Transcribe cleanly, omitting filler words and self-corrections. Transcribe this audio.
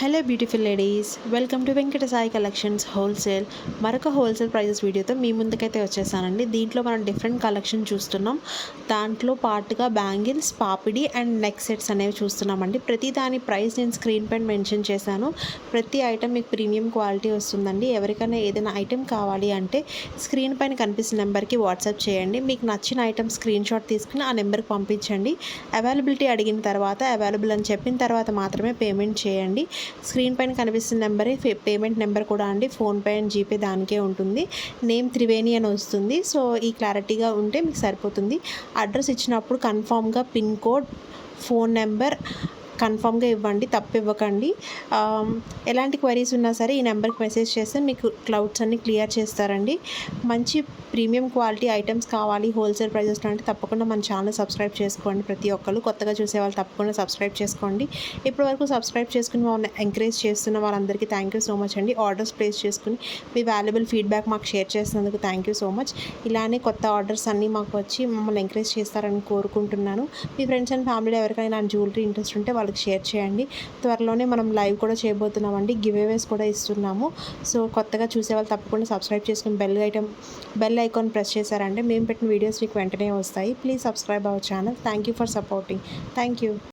Hello beautiful ladies, welcome to Venkata Sai collections wholesale. మరొక wholesale prices వీడియోతో మీ ముందుకైతే వచ్చేసానండి. దీంట్లో మనం డిఫరెంట్ కలెక్షన్ చూస్తున్నాం. దాంట్లో పాటుగా bangles, papdi and neck sets అనేవి చూస్తున్నామండి. ప్రతి దాని ప్రైస్ నేను స్క్రీన్ పైన మెన్షన్ చేశాను. ప్రతి ఐటమ్ మీకు ప్రీమియం క్వాలిటీ వస్తుందండి. ఎవరికైనా ఏదైనా ఐటెం కావాలి అంటే స్క్రీన్ పైన కనిపిస్తున్న నెంబర్కి వాట్సాప్ చేయండి. మీకు నచ్చిన ఐటమ్ స్క్రీన్ షాట్ తీసుకుని ఆ నెంబర్కి పంపించండి. అవైలబిలిటీ అడిగిన తర్వాత అవైలబుల్ అని చెప్పిన తర్వాత మాత్రమే పేమెంట్ చేయండి. స్క్రీన్ పైన కనిపిస్తున్న నెంబరే పేమెంట్ నెంబర్ కూడా అండి. ఫోన్పే అండ్ జీపే దానికే ఉంటుంది. నేమ్ త్రివేణి అని వస్తుంది. సో ఈ క్లారిటీగా ఉంటే మీకు సరిపోతుంది. అడ్రస్ ఇచ్చినప్పుడు కన్ఫామ్గా పిన్ కోడ్, ఫోన్ నెంబర్ కన్ఫామ్గా ఇవ్వండి, తప్పు ఇవ్వకండి. ఎలాంటి క్వైరీస్ ఉన్నా సరే ఈ నెంబర్కి మెసేజ్ చేస్తే మీకు క్లౌడ్స్ అన్ని క్లియర్ చేస్తారండి. మంచి ప్రీమియం క్వాలిటీ ఐటమ్స్ కావాలి హోల్సేల్ ప్రైజెస్లో అంటే తప్పకుండా మన ఛానల్ సబ్స్క్రైబ్ చేసుకోండి. ప్రతి ఒక్కరు కొత్తగా చూసే వాళ్ళు తప్పకుండా సబ్స్క్రైబ్ చేసుకోండి. ఇప్పటివరకు సబ్స్క్రైబ్ చేసుకుని మమ్మల్ని ఎంకరేజ్ చేస్తున్న వాళ్ళందరికీ థ్యాంక్ యూ సో మచ్ అండి. ఆర్డర్స్ ప్లేస్ చేసుకుని మీ వాల్యుబుల్ ఫీడ్బ్యాక్ మాకు షేర్ చేసినందుకు థ్యాంక్ యూ సో మచ్. ఇలానే కొత్త ఆర్డర్స్ అన్నీ మాకు వచ్చి మమ్మల్ని ఎంకరేజ్ చేస్తారని కోరుకుంటున్నాను. మీ ఫ్రెండ్స్ అండ్ ఫ్యామిలీ ఎవరికైనా జ్యువెలరీ ఇంట్రెస్ట్ ఉంటే వాళ్ళకి షేర్ చేయండి. త్వరలోనే మనం లైవ్ కూడా చేయబోతున్నామండి. గివ్ అవేస్ కూడా ఇస్తున్నాము. సో కొత్తగా చూసే వాళ్ళు తప్పకుండా సబ్స్క్రైబ్ చేసుకుని బెల్ ఐకాన్ ప్రెస్ చేశారంటే మేము పెట్టిన వీడియోస్ మీకు వెంటనే వస్తాయి. Please subscribe our channel. Thank you for supporting. Thank you.